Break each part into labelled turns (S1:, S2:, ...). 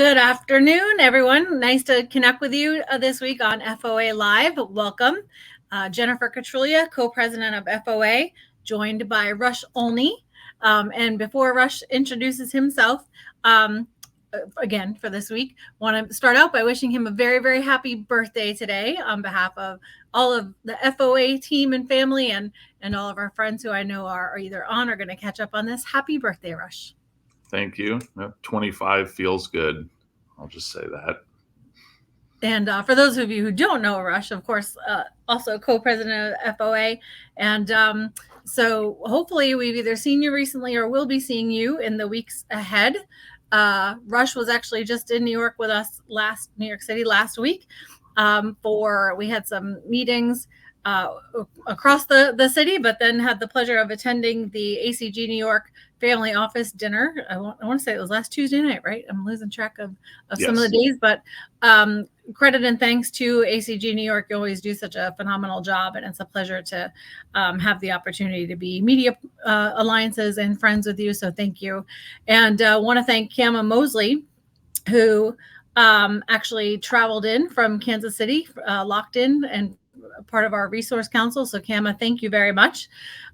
S1: Good afternoon, everyone. Nice to connect with you this week on FOA Live. Welcome. Jennifer Katrulya, co-president of FOA, joined by Rush Olney. And before Rush introduces himself, again for this week, want to start out by wishing him a very, very happy birthday today on behalf of all of the FOA team and family and all of our friends who I know are either on or going to catch up on this. Happy birthday, Rush.
S2: Thank you. 25 feels good. I'll just say that.
S1: And for those of you who don't know Rush, of course, also co-president of FOA. And so hopefully we've either seen you recently or will be seeing you in the weeks ahead. Rush was actually just in New York with us New York City last week. We had some meetings across the city, but then had the pleasure of attending the ACG New York family office dinner. I want to say it was last Tuesday night, right? I'm losing track of yes. Some of the days, but credit and thanks to ACG New York. You always do such a phenomenal job, and it's a pleasure to have the opportunity to be media alliances and friends with you. So thank you. And want to thank Kama Mosley, who actually traveled in from Kansas City, locked in and part of our resource council. So Kama, thank you very much.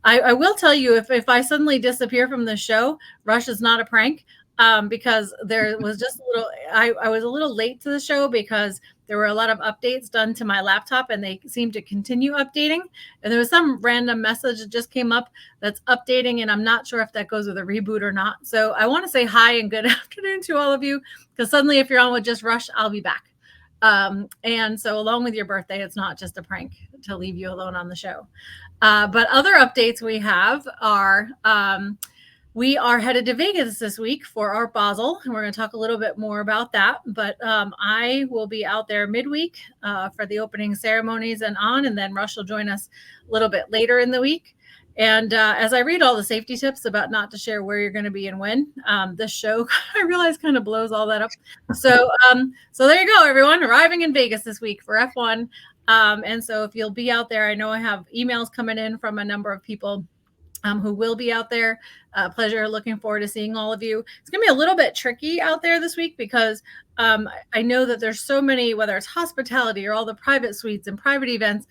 S1: I will tell you, if I suddenly disappear from the show, Rush is not a prank, because there was just I was a little late to the show because there were a lot of updates done to my laptop and they seem to continue updating. And there was some random message that just came up that's updating, and I'm not sure if that goes with a reboot or not. So I want to say hi and good afternoon to all of you, because suddenly if you're on with just Rush, I'll be back. And so along with your birthday, it's not just a prank to leave you alone on the show. But other updates we have are we are headed to Vegas this week for Art Basel, and we're going to talk a little bit more about that. But I will be out there midweek for the opening ceremonies and then Rush will join us a little bit later in the week. And as I read all the safety tips about not to share where you're going to be and when, this show, I realize, kind of blows all that up. So there you go, everyone, arriving in Vegas this week for F1. And so if you'll be out there, I know I have emails coming in from a number of people who will be out there. Pleasure. Looking forward to seeing all of you. It's going to be a little bit tricky out there this week because I know that there's so many, whether it's hospitality or all the private suites and private events,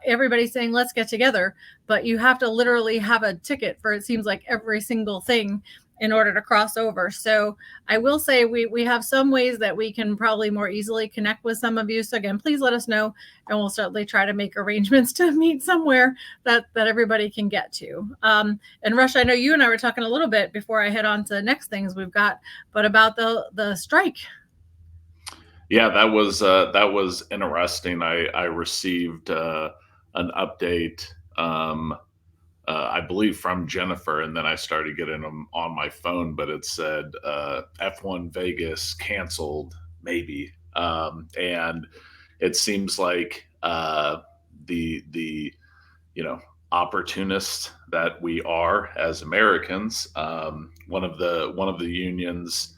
S1: everybody's saying, let's get together. But you have to literally have a ticket for, it seems like, every single thing in order to cross over. So I will say we have some ways that we can probably more easily connect with some of you. So again, please let us know, and we'll certainly try to make arrangements to meet somewhere that everybody can get to. And Rush, I know you and I were talking a little bit before I head on to the next things we've got, but about the strike.
S2: Yeah, that was interesting. I received an update, I believe from Jennifer, and then I started getting them on my phone, but it said F1 Vegas canceled, maybe. And it seems like the opportunists that we are as Americans. One of the unions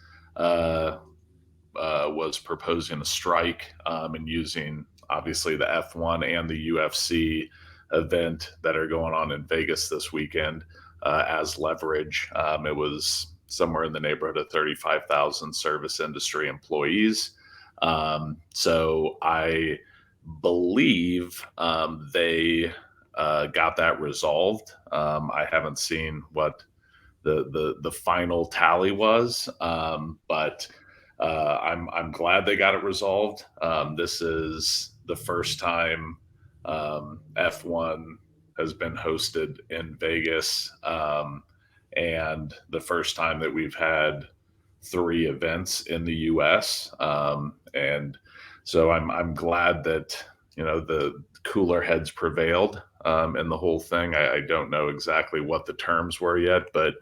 S2: was proposing a strike and using obviously the F1 and the UFC event that are going on in Vegas this weekend as leverage. It was somewhere in the neighborhood of 35,000 service industry employees. So I believe they got that resolved. I haven't seen what the final tally was, but I'm glad they got it resolved. This is the first time F1 has been hosted in Vegas, and the first time that we've had 3 events in the U.S. And so I'm glad that the cooler heads prevailed in the whole thing. I don't know exactly what the terms were yet, but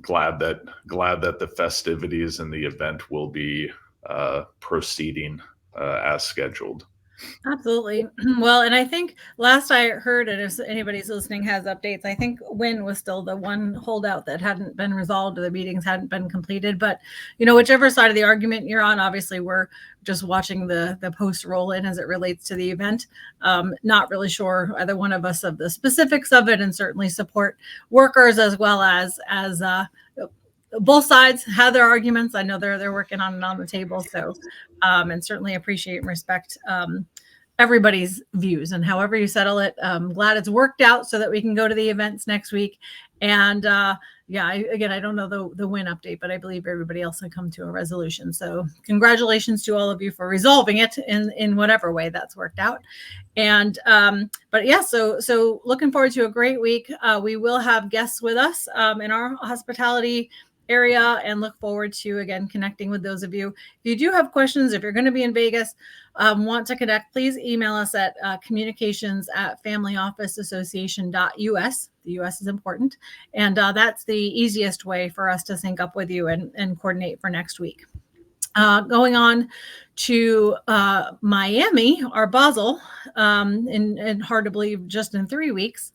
S2: glad that the festivities and the event will be proceeding as scheduled.
S1: Absolutely. Well, and I think last I heard, and if anybody's listening has updates, I think Wynn was still the one holdout that hadn't been resolved, or the meetings hadn't been completed. But, whichever side of the argument you're on, obviously we're just watching the post roll in as it relates to the event. Not really sure either one of us of the specifics of it, and certainly support workers as well as both sides have their arguments. I know they're working on it on the table. So, and certainly appreciate and respect everybody's views, and however you settle it. Glad it's worked out so that we can go to the events next week. And yeah, again, I don't know the win update, but I believe everybody else can come to a resolution. So congratulations to all of you for resolving it in whatever way that's worked out. And but yeah, so looking forward to a great week. We will have guests with us in our hospitality area, and look forward to again connecting with those of you. If you do have questions, if you're going to be in Vegas, want to connect, please email us at communications@familyofficeassociation.us. The US is important, and that's the easiest way for us to sync up with you and coordinate for next week. Going on to Miami or Basel, and hard to believe just in 3 weeks.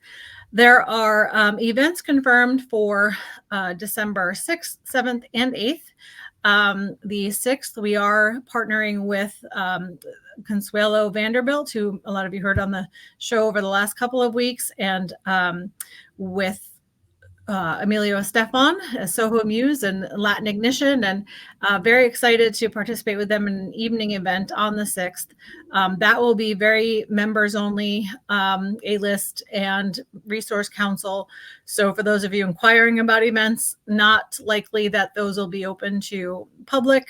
S1: There are events confirmed for December 6th, 7th, and 8th. The 6th, we are partnering with Consuelo Vanderbilt, who a lot of you heard on the show over the last couple of weeks, and with Emilio Estefan, Soho Muse, and Latin Ignition, and very excited to participate with them in an evening event on the 6th. That will be very members only, A-list and resource council. So for those of you inquiring about events, not likely that those will be open to public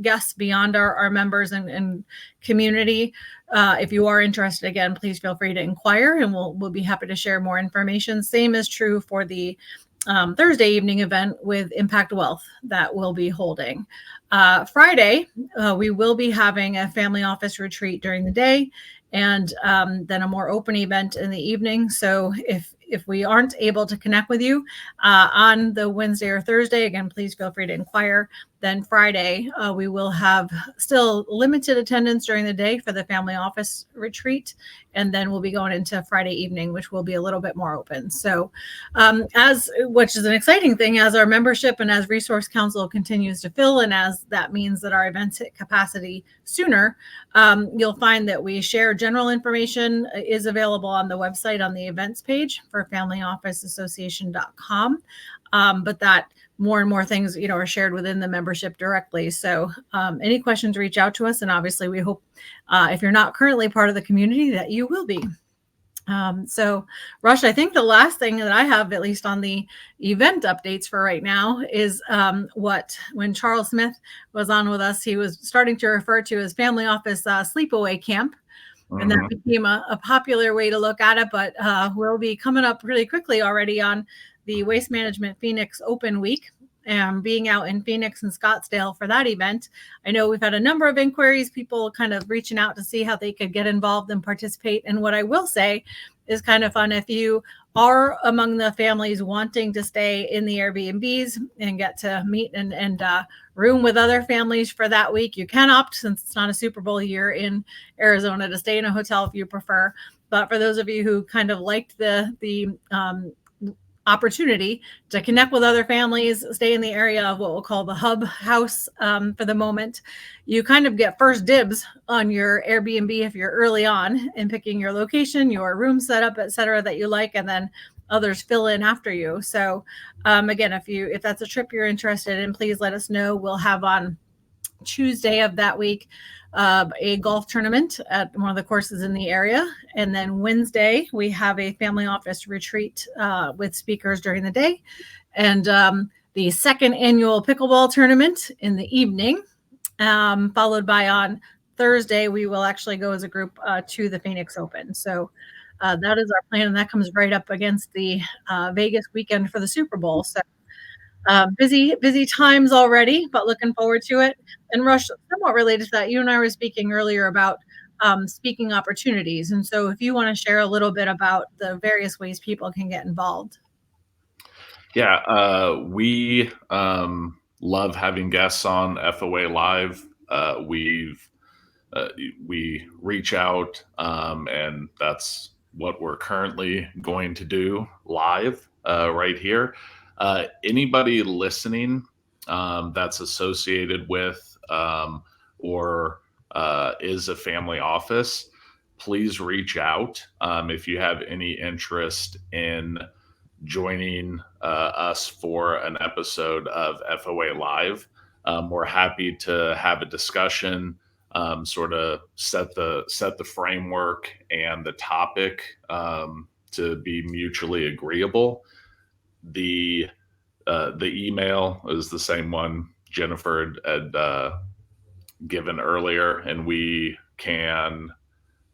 S1: guests beyond our members and community. If you are interested, again, please feel free to inquire, and we'll be happy to share more information. Same is true for the Thursday evening event with Impact Wealth that we'll be holding. Friday, we will be having a family office retreat during the day, and then a more open event in the evening. So if we aren't able to connect with you on the Wednesday or Thursday, again, please feel free to inquire. Then Friday, we will have still limited attendance during the day for the family office retreat. And then we'll be going into Friday evening, which will be a little bit more open. So which is an exciting thing as our membership and as Resource Council continues to fill, and as that means that our events hit capacity sooner, you'll find that we share general information is available on the website on the events page for familyofficeassociation.com. But that more and more things, are shared within the membership directly. So any questions, reach out to us. And obviously we hope if you're not currently part of the community that you will be. So Rush, I think the last thing that I have, at least on the event updates for right now, is when Charles Smith was on with us, he was starting to refer to as family office sleepaway camp. And that became a popular way to look at it, but we'll be coming up really quickly already on the Waste Management Phoenix Open Week, and being out in Phoenix and Scottsdale for that event. I know we've had a number of inquiries, people kind of reaching out to see how they could get involved and participate. And what I will say is kind of fun, if you are among the families wanting to stay in the Airbnbs and get to meet and room with other families for that week, you can opt, since it's not a Super Bowl year in Arizona, to stay in a hotel if you prefer. But for those of you who kind of liked the opportunity to connect with other families, stay in the area of what we'll call the hub house for the moment, you kind of get first dibs on your Airbnb if you're early on in picking your location, your room setup, etc., that you like, and then others fill in after you. So again, if that's a trip you're interested in, please let us know. We'll have on Tuesday of that week a golf tournament at one of the courses in the area. And then Wednesday, we have a family office retreat with speakers during the day. And the second annual pickleball tournament in the evening, followed by on Thursday, we will actually go as a group to the Phoenix Open. So that is our plan. And that comes right up against the Vegas weekend for the Super Bowl. So busy times already, but looking forward to it. And Rush, somewhat related to that, you and I were speaking earlier about speaking opportunities. And so if you want to share a little bit about the various ways people can get involved.
S2: Yeah, we love having guests on FOA Live. We reach out, and that's what we're currently going to do live right here. Anybody listening that's associated with or is a family office, please reach out if you have any interest in joining us for an episode of FOA Live. We're happy to have a discussion, sort of set the framework and the topic to be mutually agreeable. The email is the same one Jennifer had given earlier, and we can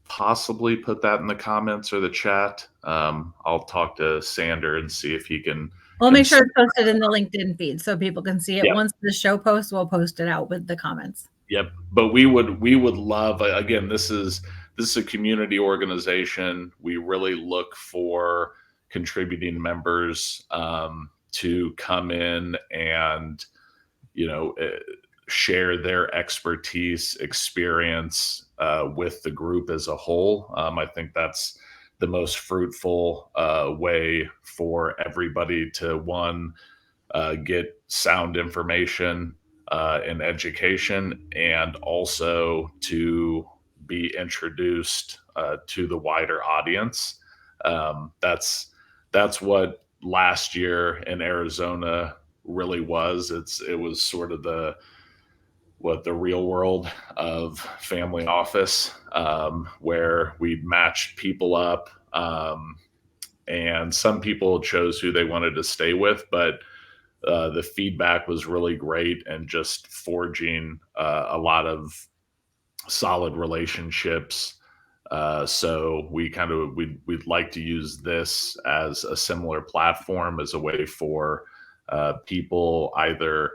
S2: possibly put that in the comments or the chat. I'll talk to Sander and see if he can.
S1: We'll make sure it's posted in the LinkedIn feed so people can see it.
S2: Yep.
S1: Once the show posts, we'll post it out with the comments.
S2: Yep. But we would love, again, this is a community organization. We really look for contributing members to come in and, share their expertise, experience with the group as a whole. I think that's the most fruitful way for everybody to, one, get sound information and education, and also to be introduced to the wider audience. That's what last year in Arizona really was. It was sort of the real world of family office, where we matched people up, and some people chose who they wanted to stay with, but the feedback was really great, and just forging a lot of solid relationships. So we'd like to use this as a similar platform, as a way for people either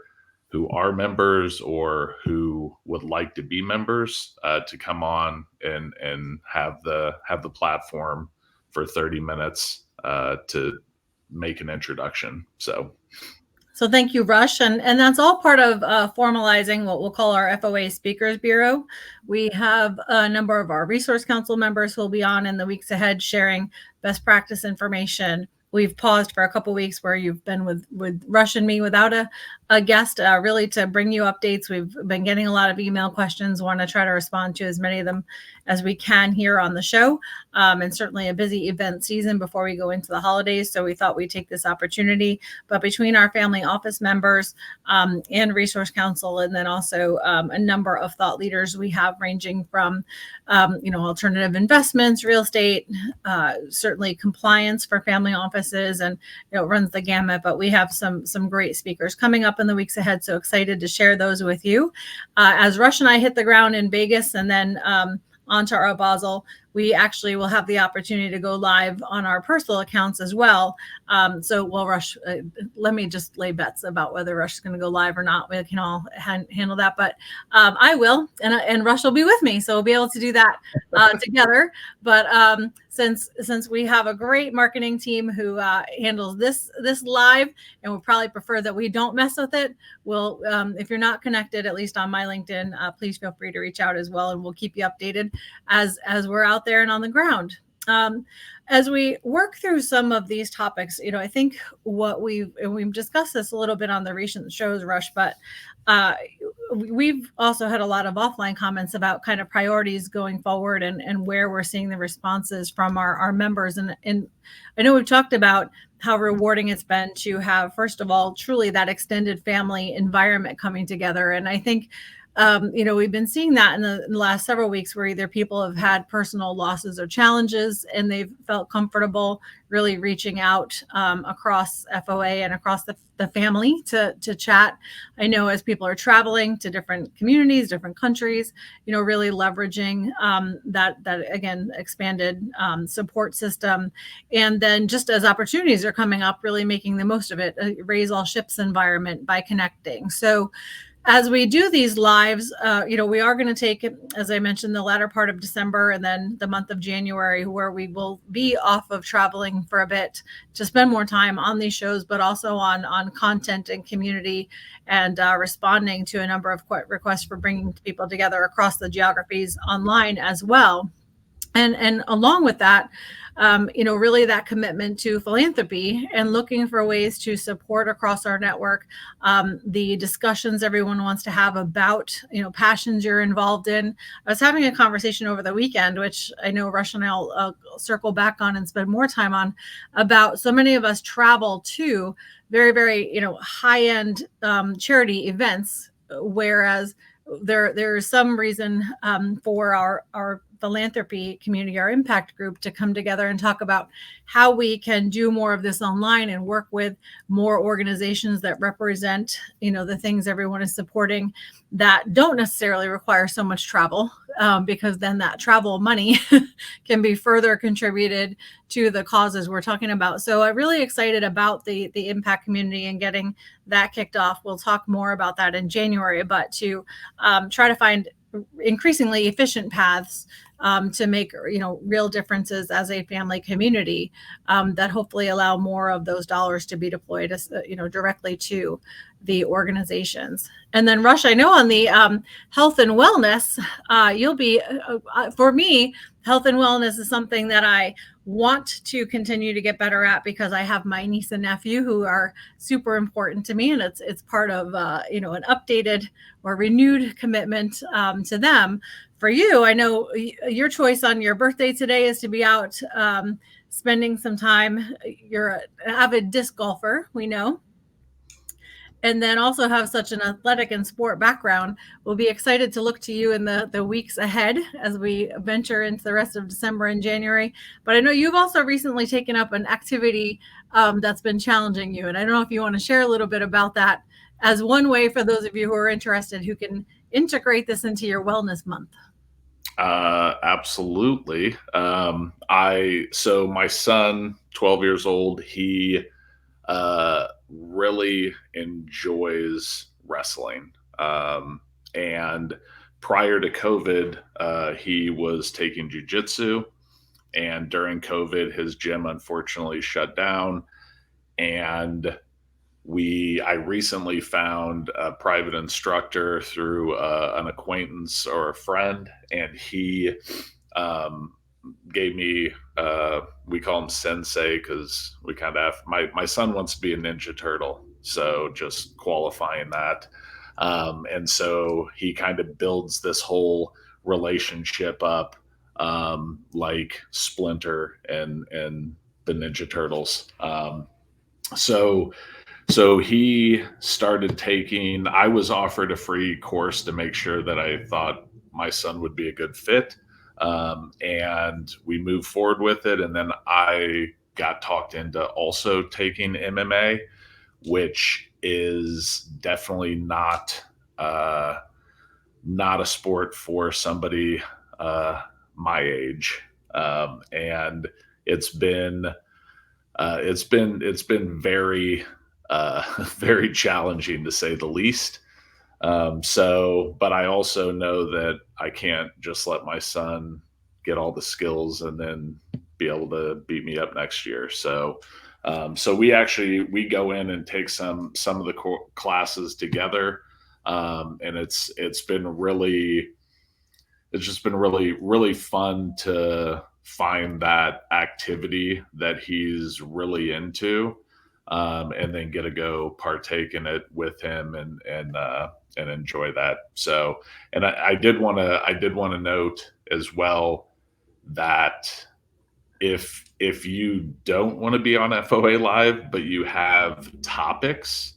S2: who are members or who would like to be members to come on and have the platform for 30 minutes to make an introduction.
S1: So thank you, Rush. And that's all part of formalizing what we'll call our FOA Speakers Bureau. We have a number of our Resource Council members who will be on in the weeks ahead sharing best practice information. We've paused for a couple weeks where you've been with Rush and me without a guest, really to bring you updates. We've been getting a lot of email questions, want to try to respond to as many of them as we can here on the show, and certainly a busy event season before we go into the holidays. So we thought we'd take this opportunity. But between our family office members and Resource Council, and then also a number of thought leaders we have, ranging from alternative investments, real estate, certainly compliance for family offices, and it runs the gamut. But we have some great speakers coming up in the weeks ahead. So excited to share those with you. As Rush and I hit the ground in Vegas and then onto our Basel, we actually will have the opportunity to go live on our personal accounts as well. So Rush, let me just lay bets about whether Rush is going to go live or not. We can all handle that, but I will, and Rush will be with me, so we'll be able to do that together. But since we have a great marketing team who handles this live, and would probably prefer that we don't mess with it, we'll, if you're not connected, at least on my LinkedIn, please feel free to reach out as well, and we'll keep you updated as we're out there and on the ground. As we work through some of these topics, I think what we've discussed this a little bit on the recent shows, Rush, but we've also had a lot of offline comments about kind of priorities going forward and where we're seeing the responses from our members. And I know we've talked about how rewarding it's been to have, first of all, truly that extended family environment coming together. And I think we've been seeing that in the last several weeks, where either people have had personal losses or challenges, and they've felt comfortable really reaching out across FOA and across the family to chat. I know as people are traveling to different communities, different countries, really leveraging that again, expanded support system. And then just as opportunities are coming up, really making the most of it, a raise all ships environment by connecting. So as we do these lives, we are going to take, as I mentioned, the latter part of December and then the month of January, where we will be off of traveling for a bit to spend more time on these shows, but also on content and community, and responding to a number of requests for bringing people together across the geographies online as well. And along with that, really that commitment to philanthropy and looking for ways to support across our network the discussions everyone wants to have about, passions you're involved in. I was having a conversation over the weekend, which I know Rush and I'll circle back on and spend more time on, about so many of us travel to very, very, high end charity events, whereas there's some reason for our philanthropy community, our impact group, to come together and talk about how we can do more of this online and work with more organizations that represent, the things everyone is supporting that don't necessarily require so much travel, because then that travel money can be further contributed to the causes we're talking about. So I'm really excited about the impact community and getting that kicked off. We'll talk more about that in January, but to try to find increasingly efficient paths to make real differences as a family community, that hopefully allow more of those dollars to be deployed directly to the organizations. And then Rush, I know on the health and wellness, you'll be for me, health and wellness is something that I want to continue to get better at, because I have my niece and nephew who are super important to me, and it's part of an updated or renewed commitment to them. For you, I know your choice on your birthday today is to be out spending some time. You're an avid disc golfer, we know, and then also have such an athletic and sport background. We'll be excited to look to you in the weeks ahead as we venture into the rest of December and January. But I know you've also recently taken up an activity that's been challenging you. And I don't know if you want to share a little bit about that as one way for those of you who are interested, who can integrate this into your wellness month.
S2: Absolutely. So my son, 12 years old, he really enjoys wrestling. And prior to COVID, he was taking jujitsu. And during COVID, his gym unfortunately shut down. And I recently found a private instructor through an acquaintance or a friend, and he gave me we call him sensei because we kind of have my son wants to be a Ninja Turtle, so just qualifying that. And so he kind of builds this whole relationship up, like Splinter and the Ninja Turtles. So he started taking, I was offered a free course to make sure that I thought my son would be a good fit. And we moved forward with it. And then I got talked into also taking MMA, which is definitely not a sport for somebody my age. And it's been very very challenging, to say the least. But I also know that I can't just let my son get all the skills and then be able to beat me up next year. So we go in and take some of the classes together, and it's just been really fun to find that activity that he's really into, and then get to go partake in it with him and enjoy that. So, and I did want to note as well that if you don't want to be on FOA Live, but you have topics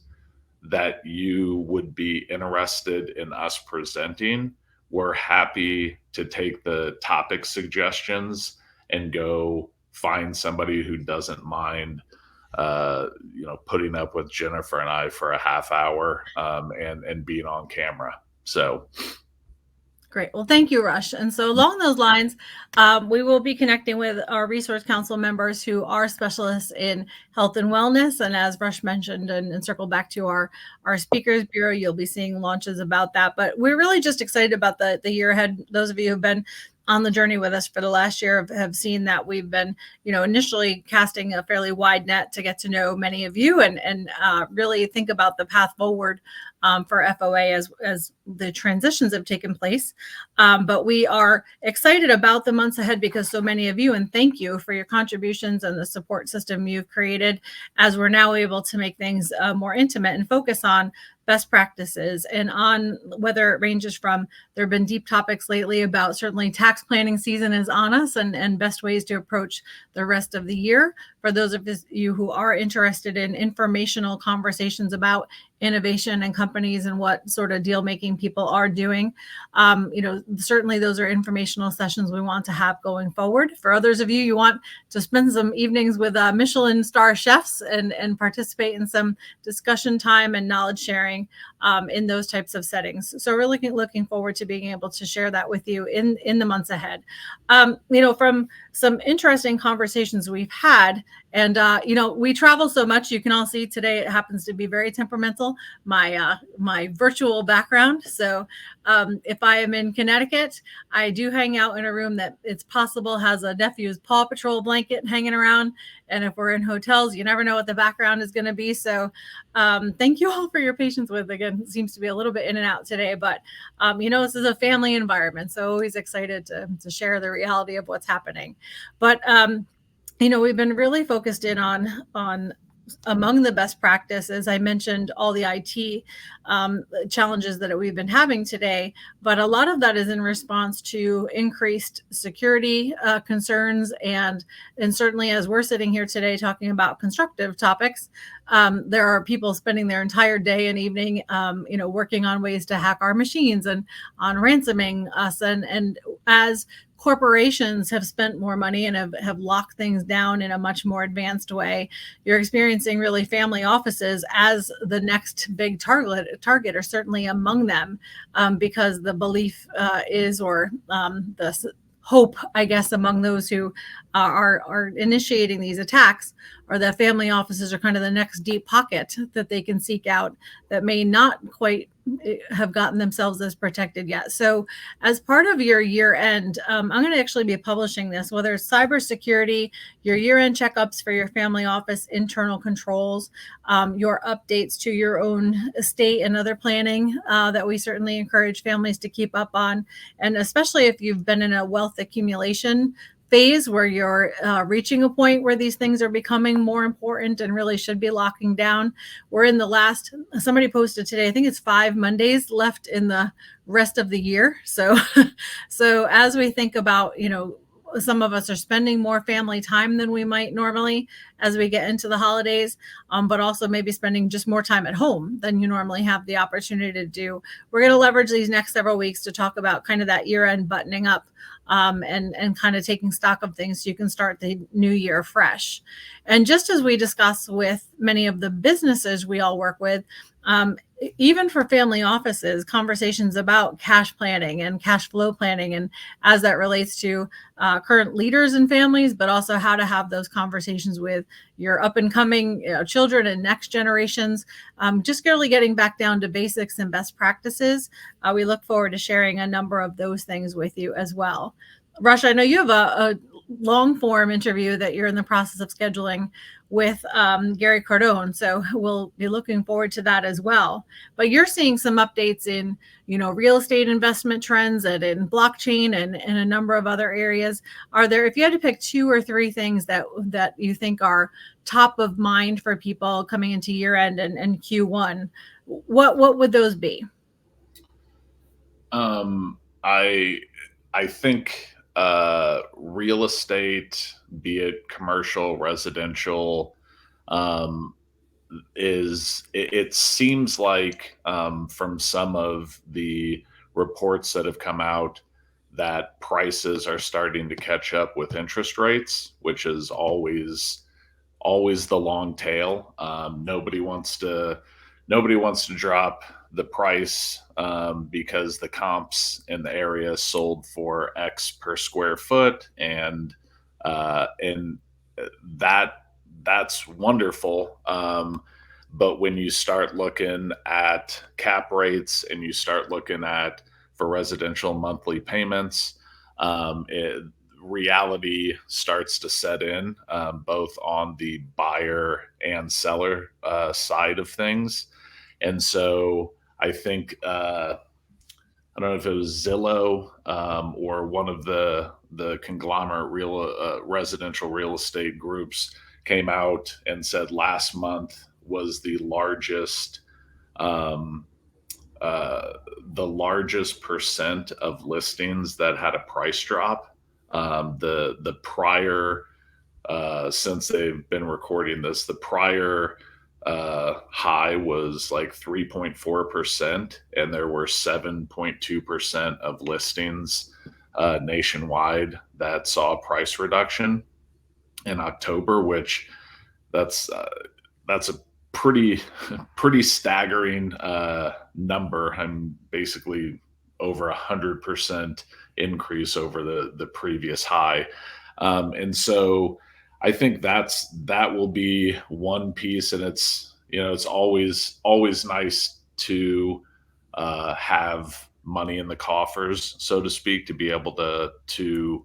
S2: that you would be interested in us presenting, we're happy to take the topic suggestions and go find somebody who doesn't mind putting up with Jennifer and I for a half hour, and being on camera. So
S1: Great. Well, thank you, Rush. And so along those lines, we will be connecting with our Resource Council members who are specialists in health and wellness. And as Rush mentioned, and circle back to our Speakers Bureau, you'll be seeing launches about that. But we're really just excited about the year ahead. Those of you who've been on the journey with us for the last year have seen that we've been, initially casting a fairly wide net to get to know many of you and really think about the path forward for FOA as the transitions have taken place. But we are excited about the months ahead because so many of you, and thank you for your contributions and the support system you've created as we're now able to make things more intimate and focus on best practices and on whether it ranges from there have been deep topics lately about certainly tax planning season is on us and best ways to approach the rest of the year. For those of you who are interested in informational conversations about innovation and companies and what sort of deal making people are doing, certainly those are informational sessions we want to have going forward. For others of you, you want to spend some evenings with Michelin star chefs and participate in some discussion time and knowledge sharing in those types of settings. So we're looking forward to being able to share that with you in the months ahead. From some interesting conversations we've had, and we travel so much. You can all see today it happens to be very temperamental. My virtual background. So if I am in Connecticut, I do hang out in a room that it's possible has a nephew's Paw Patrol blanket hanging around. And if we're in hotels, you never know what the background is going to be. So thank you all for your patience with, again, it seems to be a little bit in and out today, but this is a family environment. So always excited to share the reality of what's happening. But we've been really focused in on among the best practices. I mentioned all the IT challenges that we've been having today, but a lot of that is in response to increased security concerns, and certainly as we're sitting here today talking about constructive topics, there are people spending their entire day and evening, working on ways to hack our machines and on ransoming us, and as corporations have spent more money and have locked things down in a much more advanced way, you're experiencing really family offices as the next big target, or certainly among them, because the belief is, or the hope, I guess, among those who are initiating these attacks, or that family offices are kind of the next deep pocket that they can seek out that may not quite have gotten themselves as protected yet. So as part of your year end, I'm going to actually be publishing this, whether it's cybersecurity, your year end checkups for your family office, internal controls, your updates to your own estate and other planning that we certainly encourage families to keep up on. And especially if you've been in a wealth accumulation phase where you're reaching a point where these things are becoming more important and really should be locking down. We're in the last, somebody posted today, I think it's 5 Mondays left in the rest of the year. So as we think about, some of us are spending more family time than we might normally as we get into the holidays, but also maybe spending just more time at home than you normally have the opportunity to do. We're going to leverage these next several weeks to talk about kind of that year-end buttoning up, and kind of taking stock of things so you can start the new year fresh. And just as we discuss with many of the businesses we all work with, even for family offices, conversations about cash planning and cash flow planning, and as that relates to current leaders and families, but also how to have those conversations with your up and coming children and next generations, just really getting back down to basics and best practices. We look forward to sharing a number of those things with you as well. Rush, I know you have a long form interview that you're in the process of scheduling with Gary Cardone. So we'll be looking forward to that as well. But you're seeing some updates in, real estate investment trends and in blockchain and a number of other areas. Are there, if you had to pick 2 or 3 things that you think are top of mind for people coming into year end and Q1, what would those be?
S2: I think real estate, be it commercial, residential, um, it seems like from some of the reports that have come out that prices are starting to catch up with interest rates, which is always the long tail. Nobody wants to drop the price because the comps in the area sold for X per square foot, and that that's wonderful. But when you start looking at cap rates and you start looking at for residential monthly payments, reality starts to set in, both on the buyer and seller side of things. And so I think I don't know if it was Zillow or one of the conglomerate residential real estate groups came out and said last month was um, uh, the largest percent of listings that had a price drop. The prior since they've been recording this, the prior high was like 3.4%, and there were 7.2% of listings nationwide that saw a price reduction in October, which that's uh, that's a pretty pretty staggering number. I'm basically over 100% increase over the previous high, and so I think that will be one piece, and it's always nice to have money in the coffers, so to speak, to be able to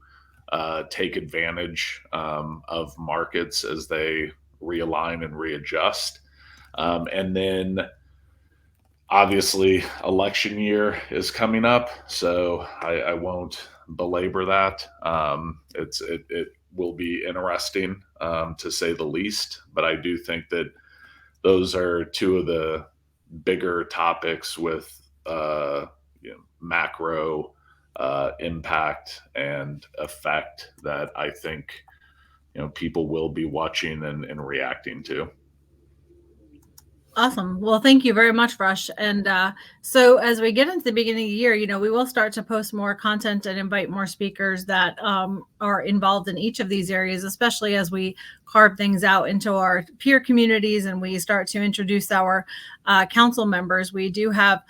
S2: take advantage of markets as they realign and readjust. And then obviously election year is coming up, so I won't belabor that. It will be interesting, to say the least, but I do think that those are two of the bigger topics with macro impact and effect that I think people will be watching and reacting to.
S1: Awesome. Well, thank you very much, Rush. And so as we get into the beginning of the year, we will start to post more content and invite more speakers that are involved in each of these areas, especially as we carve things out into our peer communities and we start to introduce our council members. We do have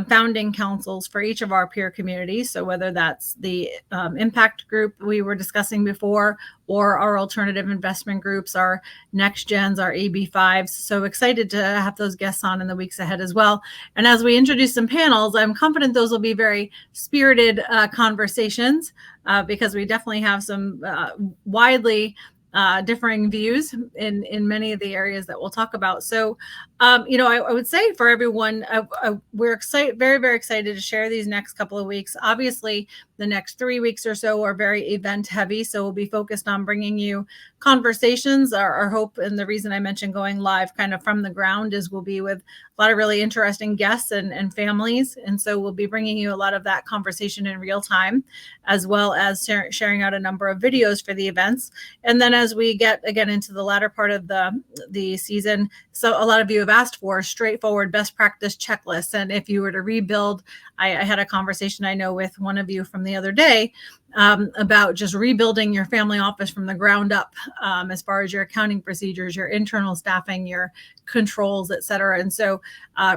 S1: founding councils for each of our peer communities. So whether that's the impact group we were discussing before, or our alternative investment groups, our next gens, our AB5s. So excited to have those guests on in the weeks ahead as well. And as we introduce some panels, I'm confident those will be very spirited conversations because we definitely have some widely differing views in many of the areas that we'll talk about. So, I would say for everyone, we're excited, very, very excited to share these next couple of weeks. Obviously, the next 3 weeks or so are very event heavy. So we'll be focused on bringing you conversations. Our hope, and the reason I mentioned going live kind of from the ground, is we'll be with a lot of really interesting guests and families. And so we'll be bringing you a lot of that conversation in real time, as well as sharing out a number of videos for the events. And then as we get again into the latter part of the season, so a lot of you have asked for straightforward best practice checklists. And if you were to rebuild, I had a conversation I know with one of you from the other day about just rebuilding your family office from the ground up, as far as your accounting procedures, your internal staffing, your controls, et cetera. And so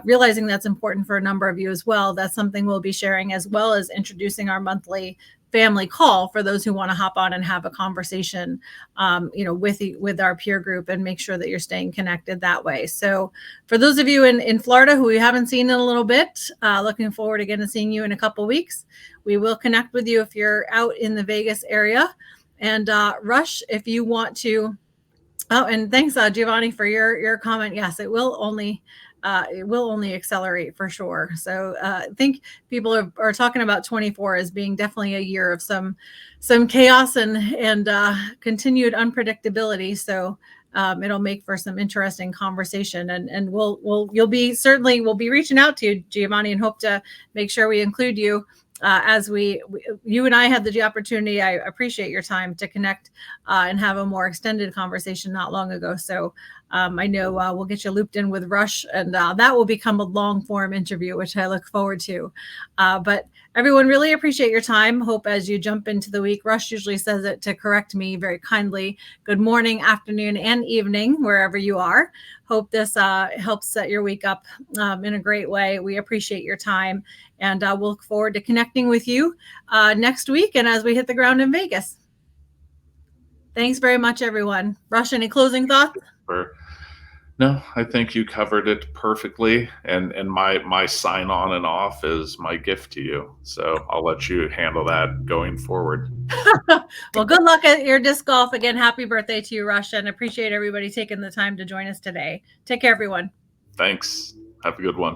S1: realizing that's important for a number of you as well, that's something we'll be sharing, as well as introducing our family call for those who want to hop on and have a conversation, with our peer group and make sure that you're staying connected that way. So for those of you in Florida who we haven't seen in a little bit, looking forward again to seeing you in a couple weeks. We will connect with you if you're out in the Vegas area. And Rush, if you want to, and thanks, Giovanni, for your comment. Yes, it will only accelerate for sure. So I think people are talking about 24 as being definitely a year of some chaos and continued unpredictability. So it'll make for some interesting conversation, and we'll be reaching out to you, Giovanni, and hope to make sure we include you. As you and I had the opportunity, I appreciate your time to connect and have a more extended conversation not long ago. So I know we'll get you looped in with Rush, and that will become a long form interview, which I look forward to. But everyone, really appreciate your time. Hope as you jump into the week, Rush usually says it to correct me very kindly. Good morning, afternoon, and evening, wherever you are. Hope this helps set your week up in a great way. We appreciate your time, and we'll look forward to connecting with you next week and as we hit the ground in Vegas. Thanks very much, everyone. Rush, any closing thoughts?
S2: No, I think you covered it perfectly, and my sign on and off is my gift to you. So I'll let you handle that going forward.
S1: Well, good luck at your disc golf. Again, happy birthday to you, Rush, and appreciate everybody taking the time to join us today. Take care, everyone.
S2: Thanks. Have a good one.